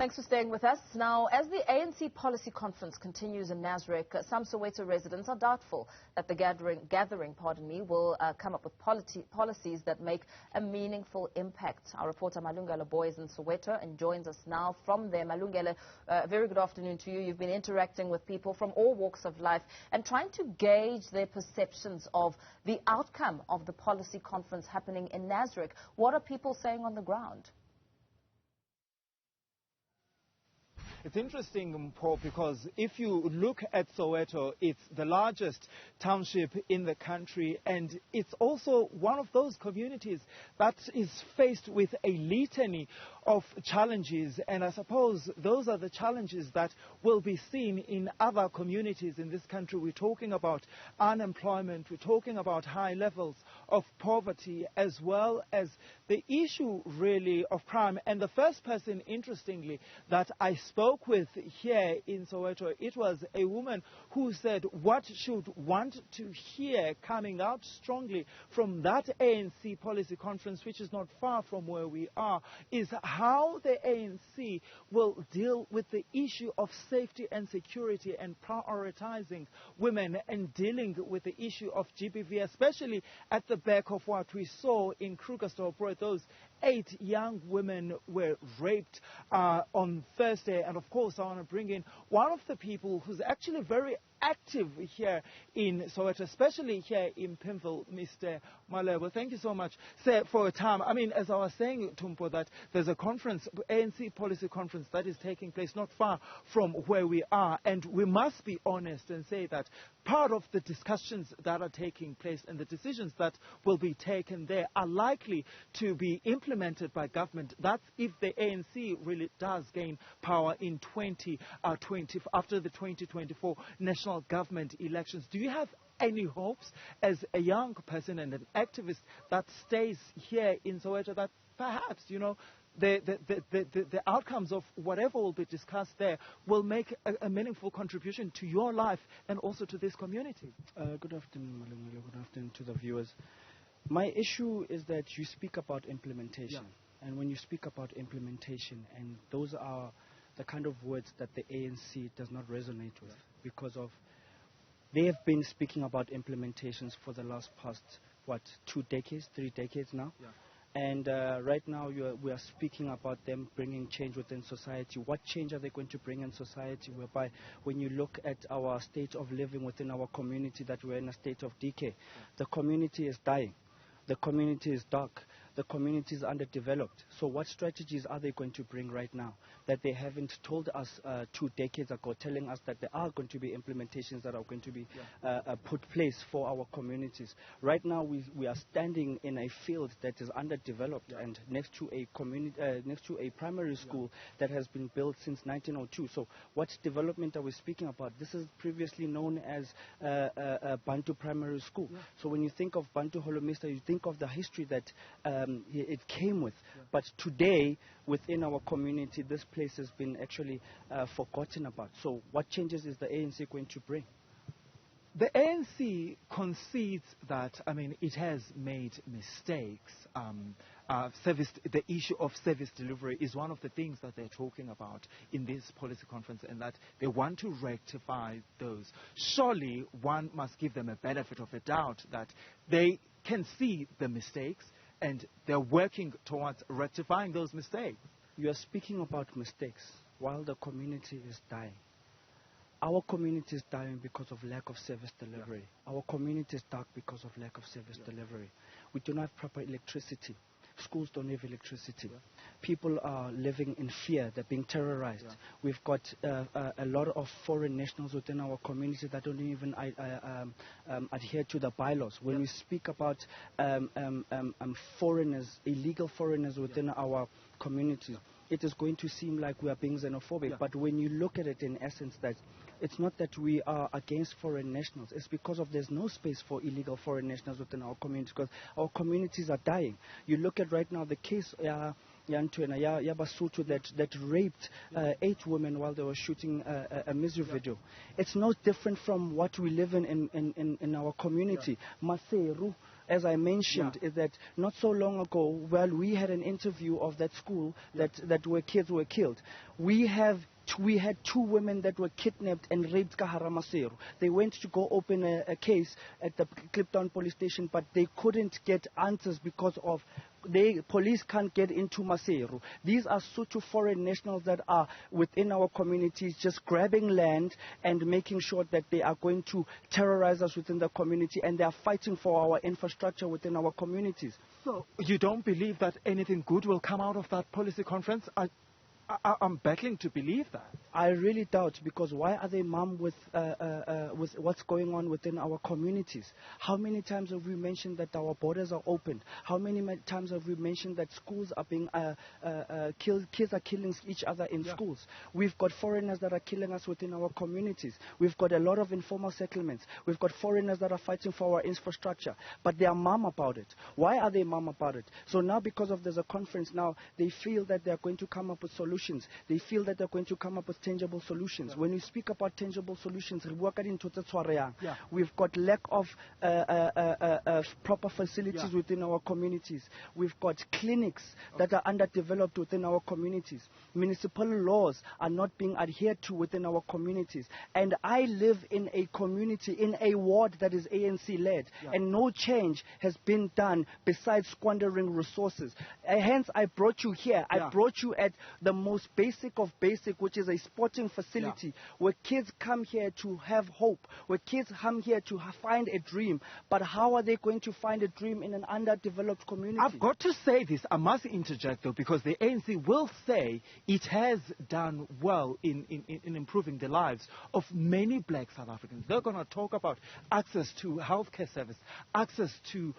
Thanks for staying with us. Now, as the ANC policy conference continues in Nasrec, some Soweto residents are doubtful that the gathering will come up with policies that make a meaningful impact. Our reporter Malungelo Booi is in Soweto and joins us now from there. Malungelo, very good afternoon to you. You've been interacting with people from all walks of life and trying to gauge their perceptions of the outcome of the policy conference happening in Nasrec. What are people saying on the ground? It's interesting, Paul, because if you look at Soweto, it's the largest township in the country, and it's also one of those communities that is faced with a litany of challenges, and I suppose those are the challenges that will be seen in other communities in this country. We're talking about unemployment, we're talking about high levels of poverty, as well as the issue really of crime. And the first person, interestingly, that I spoke with here in Soweto, it was a woman who said what should want to hear coming out strongly from that ANC policy conference, which is not far from where we are, is how the ANC will deal with the issue of safety and security and prioritizing women and dealing with the issue of GBV, especially at the back of what we saw in Krugersdorp. Those 8 young women were raped on Thursday. And of course, I want to bring in one of the people who's actually very active here in Soweto, especially here in Pimville, Mr. Malebo. Thank you so much, sir, for your time. I mean, as I was saying, Tumpo, that there's a conference, ANC policy conference, that is taking place not far from where we are. And we must be honest and say that part of the discussions that are taking place and the decisions that will be taken there are likely to be implemented by government. That's if the ANC really does gain power in 2020, after the 2024 national government elections. Do you have any hopes as a young person and an activist that stays here in Soweto that perhaps, you know, the outcomes of whatever will be discussed there will make a meaningful contribution to your life and also to this community? Good afternoon, Malungelo. Good afternoon to the viewers. My issue is that you speak about implementation. Yeah. And when you speak about implementation, and those are the kind of words that the ANC does not resonate with, because of they have been speaking about implementations for the past, 2 decades, 3 decades now. Yeah. And right now we are speaking about them bringing change within society. What change are they going to bring in society, whereby when you look at our state of living within our community, that we're in a state of decay? Yeah. The community is dying. The community is dark. The community is underdeveloped. So what strategies are they going to bring right now that they haven't told us 2 decades ago, telling us that there are going to be implementations that are going to be put place for our communities? Right now we are standing in a field that is underdeveloped and next to a primary school that has been built since 1902. So what development are we speaking about? This is previously known as Bantu Primary School. Yeah. So when you think of Bantu Holomista, you think of the history that it came with. Yeah. But today, within our community, this place has been actually forgotten about. So what changes is the ANC going to bring? The ANC concedes that, I mean, it has made mistakes. The issue of service delivery is one of the things that they're talking about in this policy conference, and that they want to rectify those. Surely one must give them a benefit of a doubt that they can see the mistakes and they're working towards rectifying those mistakes. You are speaking about mistakes while the community is dying. Our community is dying because of lack of service delivery. Yeah. Our community is dark because of lack of service delivery. We do not have proper electricity. Schools don't have electricity. Yeah. People are living in fear. They're being terrorized. Yeah. We've got a lot of foreign nationals within our community that don't even adhere to the bylaws. When we speak about foreigners, illegal foreigners within our community, it is going to seem like we are being xenophobic. Yeah. But when you look at it in essence, that it's not that we are against foreign nationals. It's because of there's no space for illegal foreign nationals within our community, because our communities are dying. You look at right now the case Basotho that raped 8 women while they were shooting a music video. It's no different from what we live in our community. Maseru, as I mentioned, is that not so long ago, while we had an interview of that school that where kids were killed, we had 2 women that were kidnapped and raped ka hara Maseru. They went to go open a case at the Kliptown police station, but they couldn't get answers because of police can't get into Maseru. These are Sotho foreign nationals that are within our communities, just grabbing land and making sure that they are going to terrorize us within the community, and they are fighting for our infrastructure within our communities. So you don't believe that anything good will come out of that policy conference? I'm battling to believe that. I really doubt, because why are they mum with what's going on within our communities? How many times have we mentioned that our borders are open? How many times have we mentioned that schools are being killed? Kids are killing each other in schools. We've got foreigners that are killing us within our communities. We've got a lot of informal settlements. We've got foreigners that are fighting for our infrastructure, but they are mum about it. Why are they mum about it? So now, because of there's a conference now, they feel that they're going to come up with solutions. They feel that they're going to come up with tangible solutions. When we speak about tangible solutions, we've got lack of proper facilities within our communities. We've got clinics that are underdeveloped within our communities. Municipal laws are not being adhered to within our communities. And I live in a community, in a ward that is ANC-led, and no change has been done besides squandering resources. Hence, I brought you here. I brought you at the most basic of basic, which is a sporting facility where kids come here to have hope, where kids come here to find a dream. But how are they going to find a dream in an underdeveloped community? I've got to say this. I must interject, though, because the ANC will say it has done well in improving the lives of many black South Africans. They're going to talk about access to healthcare service, access to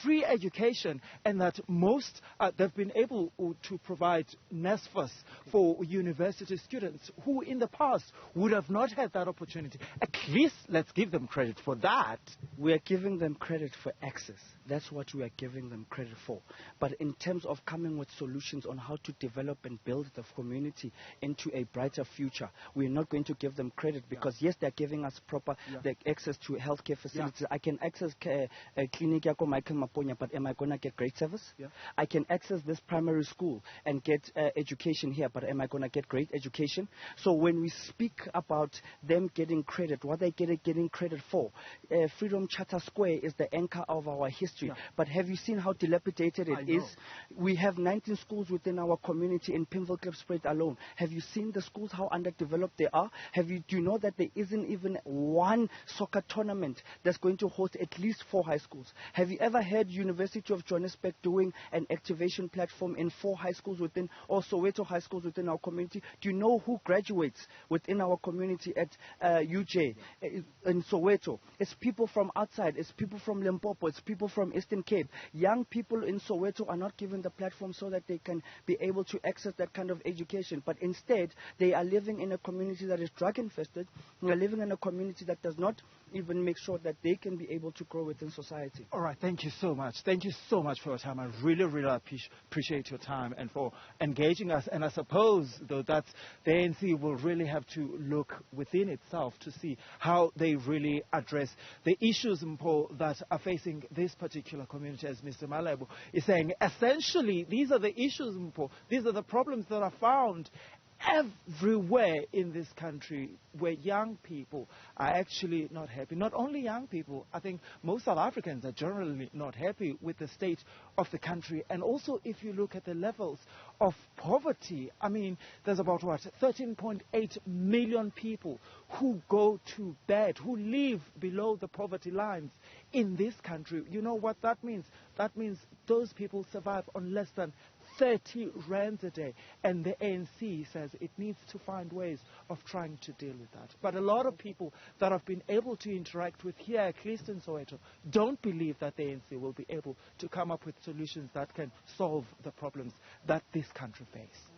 free education, and that most they've been able to provide NSFAS for university students who in the past would have not had that opportunity. At least let's give them credit for that. We are giving them credit for access. That's what we are giving them credit for. But in terms of coming with solutions on how to develop and build the community into a brighter future, we're not going to give them credit, because yes, they're giving us proper access to healthcare facilities. I can access a clinic, but am I going to get great service? I can access this primary school and get education here, but am I going to get great education? So when we speak about them getting credit, what they're getting credit for, Freedom Charter Square is the anchor of our history. But have you seen how dilapidated it is? We have 19 schools within our community in Pimville Klipspruit alone. Have you seen the schools, how underdeveloped they are? Do you know that there isn't even one soccer tournament that's going to host at least 4 high schools? Have you ever heard University of Johannesburg doing an activation platform in 4 high schools within, or Soweto high schools within our community? Do you know who graduates within our community at UJ in Soweto? It's people from outside. It's people from Limpopo. It's people from Eastern Cape. Young people in Soweto are not given the platform so that they can be able to access that kind of education. But instead, they are living in a community that is drug infested. They are living in a community that does not even make sure that they can be able to grow within society. All right, thank you so much. Thank you so much for your time. I really, really appreciate your time and for engaging us. And I suppose, though, that the ANC will really have to look within itself to see how they really address the issues, Mpo, that are facing this particular community, as Mr. Malebo is saying. Essentially, these are the issues, Mpo. These are the problems that are found everywhere in this country, where young people are actually not happy. Not only young people, I think most South Africans are generally not happy with the state of the country. And also, if you look at the levels of poverty, I mean, there's about, 13.8 million people who go to bed, who live below the poverty lines in this country. You know what that means? That means those people survive on less than 30 rands a day, and the ANC says it needs to find ways of trying to deal with that. But a lot of people that have been able to interact with here, at least in Soweto, don't believe that the ANC will be able to come up with solutions that can solve the problems that this country faces.